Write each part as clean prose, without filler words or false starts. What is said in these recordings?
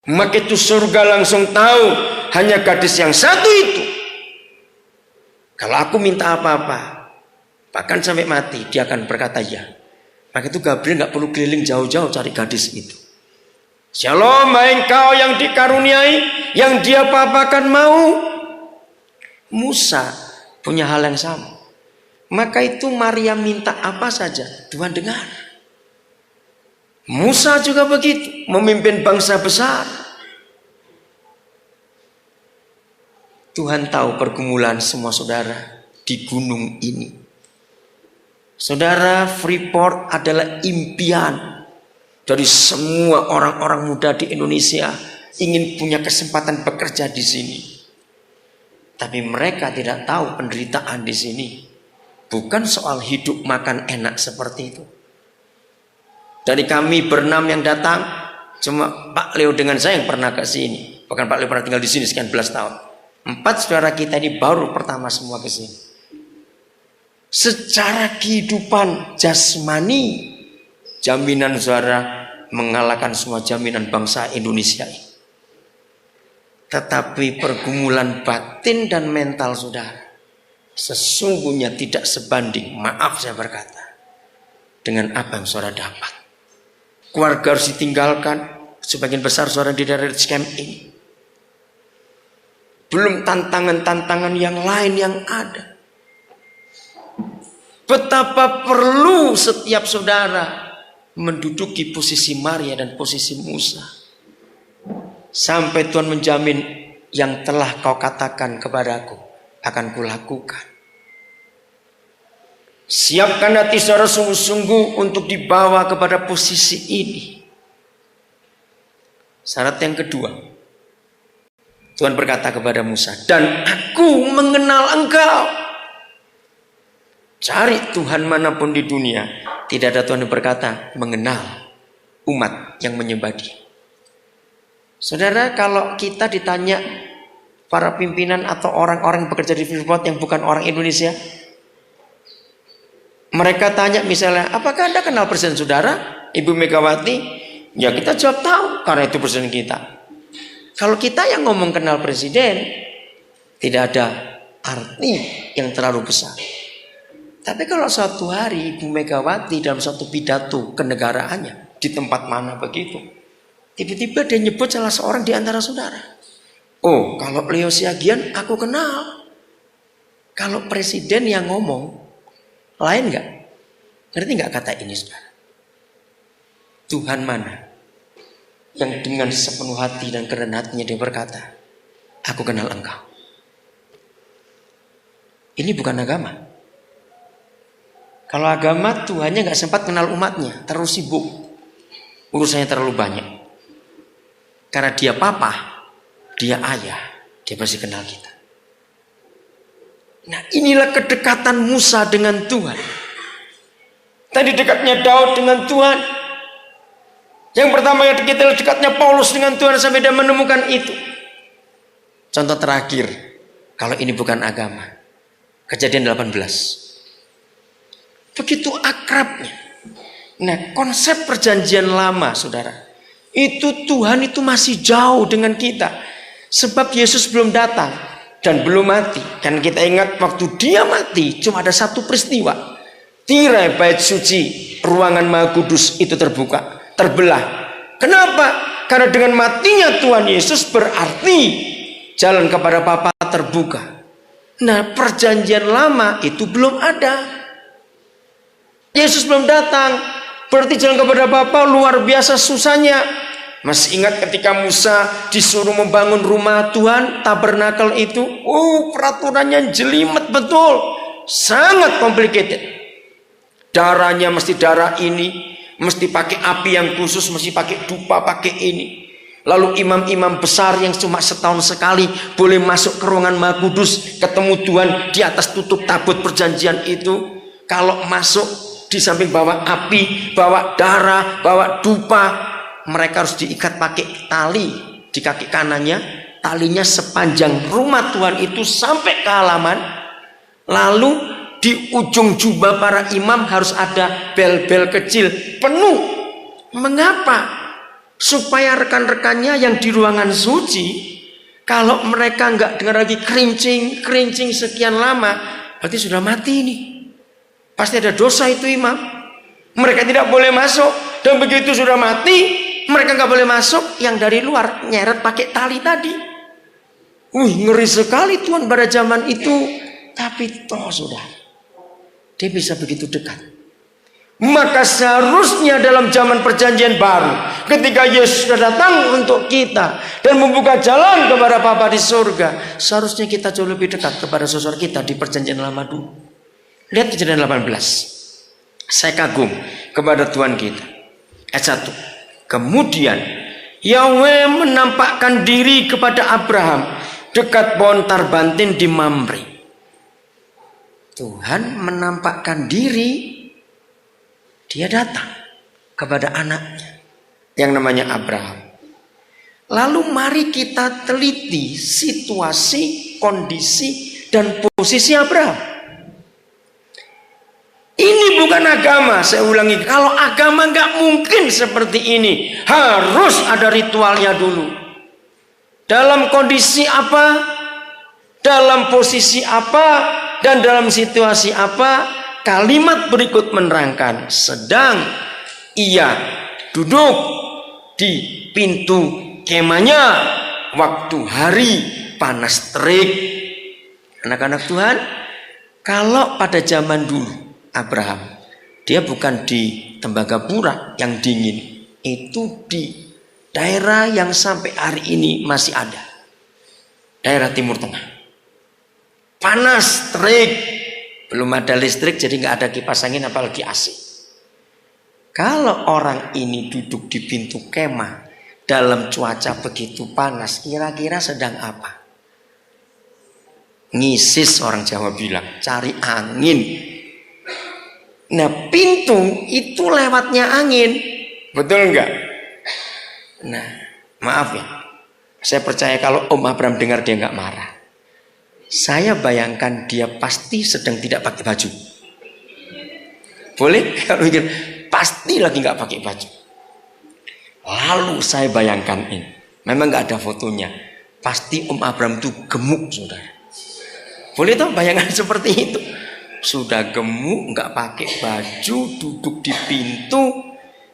Maka itu surga langsung tahu hanya gadis yang satu itu. Kalau aku minta apa-apa, bahkan sampai mati, dia akan berkata ya. Maka itu Gabriel nggak perlu keliling jauh-jauh cari gadis itu. Shalom, hai engkau yang dikaruniai, yang dia papakan mau. Musa punya hal yang sama. Maka itu Maria minta apa saja, Tuhan dengar. Musa juga begitu, memimpin bangsa besar. Tuhan tahu pergumulan semua saudara di gunung ini. Saudara, Freeport adalah impian dari semua orang-orang muda di Indonesia, ingin punya kesempatan bekerja di sini. Tapi mereka tidak tahu penderitaan di sini. Bukan soal hidup makan enak seperti itu. Dari kami berenam yang datang, cuma Pak Leo dengan saya yang pernah ke sini. Bahkan Pak Leo pernah tinggal di sini sekian belas tahun. 4 saudara kita ini baru pertama semua ke sini. Secara kehidupan jasmani, jaminan saudara mengalahkan semua jaminan bangsa Indonesia ini. Tetapi pergumulan batin dan mental saudara sesungguhnya tidak sebanding, maaf saya berkata, dengan apa yang saudara dapat. Keluarga harus ditinggalkan, sebagian besar saudara di daerah camp ini. Belum tantangan-tantangan yang lain yang ada. Betapa perlu setiap saudara menduduki posisi Maria dan posisi Musa. Sampai Tuhan menjamin yang telah kau katakan kepadaku akan kulakukan. Siapkan hati saudara sungguh-sungguh untuk dibawa kepada posisi ini. Syarat yang kedua, Tuhan berkata kepada Musa, dan aku mengenal engkau. Cari Tuhan manapun di dunia, tidak ada Tuhan yang berkata mengenal umat yang menyembah Dia. Saudara, kalau kita ditanya para pimpinan atau orang-orang yang bekerja di Freeport yang bukan orang Indonesia, mereka tanya misalnya, apakah Anda kenal presiden saudara, Ibu Megawati? Ya kita jawab tahu, karena itu presiden kita. Kalau kita yang ngomong kenal presiden, tidak ada arti yang terlalu besar. Tapi kalau suatu hari Ibu Megawati dalam suatu pidato kenegaraannya, di tempat mana begitu, tiba-tiba dia nyebut salah seorang di antara saudara. Oh, kalau Leo Siagian aku kenal. Kalau presiden yang ngomong, lain enggak? Ngerti enggak kata ini, saudara? Tuhan mana yang dengan sepenuh hati dan kerendahan hatinya dia berkata, aku kenal engkau. Ini bukan agama. Kalau agama, Tuhannya enggak sempat kenal umatnya, terlalu sibuk, urusannya terlalu banyak. Karena dia papa, dia ayah, dia pasti kenal kita. Nah, inilah kedekatan Musa dengan Tuhan. Tadi dekatnya Daud dengan Tuhan. Yang pertama yang kita lihat dekatnya Paulus dengan Tuhan sampai dia menemukan itu. Contoh terakhir, kalau ini bukan agama, Kejadian 18. Begitu akrabnya. Nah, konsep perjanjian lama, saudara, itu Tuhan itu masih jauh dengan kita. Sebab Yesus belum datang dan belum mati. Kan kita ingat waktu dia mati cuma ada satu peristiwa. Tirai bait suci, ruangan Maha Kudus itu terbelah. Kenapa? Karena dengan matinya Tuhan Yesus berarti jalan kepada Bapa terbuka. Nah, perjanjian lama itu belum ada. Yesus belum datang, berarti jalan kepada Bapa luar biasa susahnya. Masih ingat ketika Musa disuruh membangun rumah Tuhan, tabernakel itu? Peraturannya jelimet betul. Sangat complicated. Darahnya mesti darah ini, mesti pakai api yang khusus, mesti pakai dupa, pakai ini. Lalu imam-imam besar yang cuma setahun sekali boleh masuk ke ruangan Maha Kudus, ketemu Tuhan di atas tutup tabut perjanjian itu. Kalau masuk di samping bawa api, bawa darah, bawa dupa, mereka harus diikat pakai tali di kaki kanannya. Talinya sepanjang rumah Tuhan itu sampai ke halaman. Lalu di ujung jubah para imam harus ada bel-bel kecil penuh. Mengapa? supaya rekan-rekannya yang di ruangan suci, kalau mereka nggak dengar lagi kerincing sekian lama, berarti sudah mati nih. Pasti ada dosa itu imam. Mereka tidak boleh masuk, dan begitu sudah mati, mereka nggak boleh masuk. Yang dari luar nyeret pakai tali tadi. Ngeri sekali Tuhan pada zaman itu. Tapi toh sudah, dia bisa begitu dekat. Maka seharusnya dalam zaman perjanjian baru, ketika Yesus sudah datang untuk kita dan membuka jalan kepada Bapa di surga, seharusnya kita jauh lebih dekat kepada saudara kita di perjanjian lama dulu. Lihat Kejadian 18. Saya kagum kepada Tuhan kita. Ayat 1. Kemudian Yahweh menampakkan diri kepada Abraham dekat pohon tarbantin di Mamre. Tuhan menampakkan diri, dia datang kepada anaknya yang namanya Abraham. Lalu mari kita teliti situasi, kondisi, dan posisi Abraham. Ini bukan agama, saya ulangi. Kalau agama nggak mungkin seperti ini. Harus ada ritualnya dulu. Dalam kondisi apa, dalam posisi apa, dan dalam situasi apa, kalimat berikut menerangkan. Sedang ia duduk di pintu kemahnya waktu hari panas terik. Anak-anak Tuhan, kalau pada zaman dulu Abraham, dia bukan di Tembagapura yang dingin, itu di daerah yang sampai hari ini masih ada, daerah Timur Tengah. Panas, terik, belum ada listrik, jadi nggak ada kipas angin apalagi AC. Kalau orang ini duduk di pintu kemah dalam cuaca begitu panas, kira-kira sedang apa? Ngisis, orang Jawa bilang, cari angin. Nah, pintu itu lewatnya angin, betul nggak? Nah, maaf ya, saya percaya kalau Om Abraham dengar dia nggak marah. Saya bayangkan dia pasti sedang tidak pakai baju. Boleh? Kalau mikir pasti lagi nggak pakai baju. Lalu saya bayangkan ini, memang nggak ada fotonya. Pasti Om Abraham itu gemuk, saudara. Boleh toh bayangan seperti itu? Sudah gemuk, nggak pakai baju, duduk di pintu.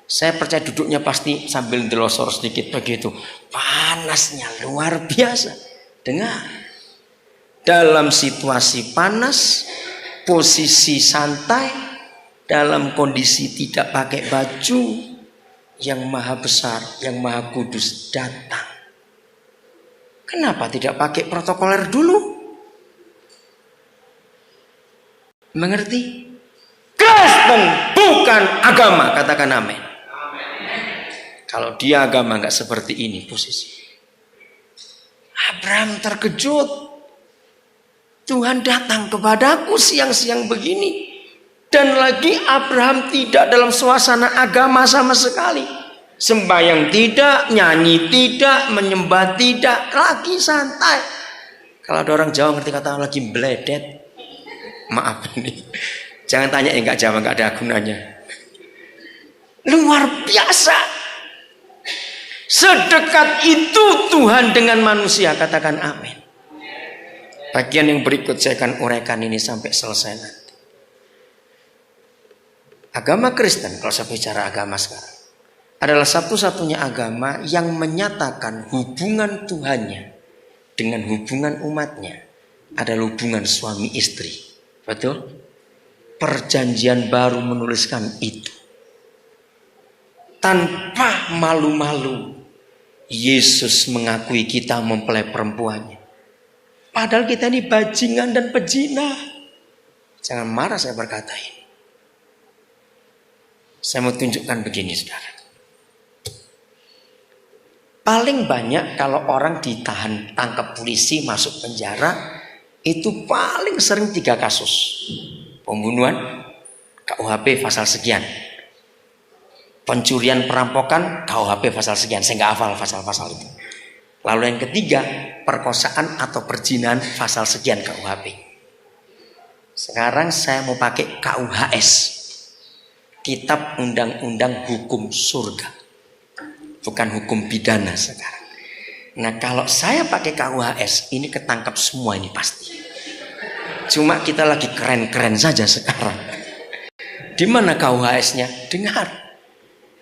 Saya percaya duduknya pasti sambil delosor sedikit begitu. Panasnya luar biasa. Dengar. Dalam situasi panas, posisi santai, dalam kondisi tidak pakai baju, yang maha besar, yang maha kudus datang. Kenapa tidak pakai protokoler dulu? Mengerti? Kristen bukan agama, katakan amin. Kalau dia agama nggak seperti ini posisi. Abraham terkejut. Tuhan datang kepadaku siang-siang begini. Dan lagi Abraham tidak dalam suasana agama sama sekali. Sembahyang tidak, nyanyi tidak, menyembah tidak, lagi santai. Kalau ada orang Jawa ngerti kata lagi bledet. Maaf nih. Jangan tanya yang nggak Jawa, nggak ada gunanya. Luar biasa. Sedekat itu Tuhan dengan manusia, katakan amin. Bagian yang berikut saya akan uraikan ini sampai selesai nanti. Agama Kristen, kalau saya bicara agama sekarang, adalah satu-satunya agama yang menyatakan hubungan Tuhannya dengan hubungan umatnya adalah hubungan suami istri. Betul? Perjanjian baru menuliskan itu. Tanpa malu-malu, Yesus mengakui kita mempelai perempuannya. Padahal kita ini bajingan dan pezina. Jangan marah saya berkata ini. Saya mau tunjukkan begini, saudara. Paling banyak kalau orang ditahan, tangkap polisi, masuk penjara, itu paling sering 3 kasus. Pembunuhan, KUHP pasal sekian. Pencurian, perampokan, KUHP pasal sekian. Saya nggak hafal pasal-pasal itu. Lalu yang ketiga, perkosaan atau perzinahan pasal sekian KUHP. Sekarang saya mau pakai KUHS, Kitab Undang-Undang Hukum Surga. bukan hukum pidana sekarang. Nah, kalau saya pakai KUHS, ini ketangkap semua ini pasti. Cuma kita lagi keren-keren saja sekarang. Di mana KUHS-nya? Dengar.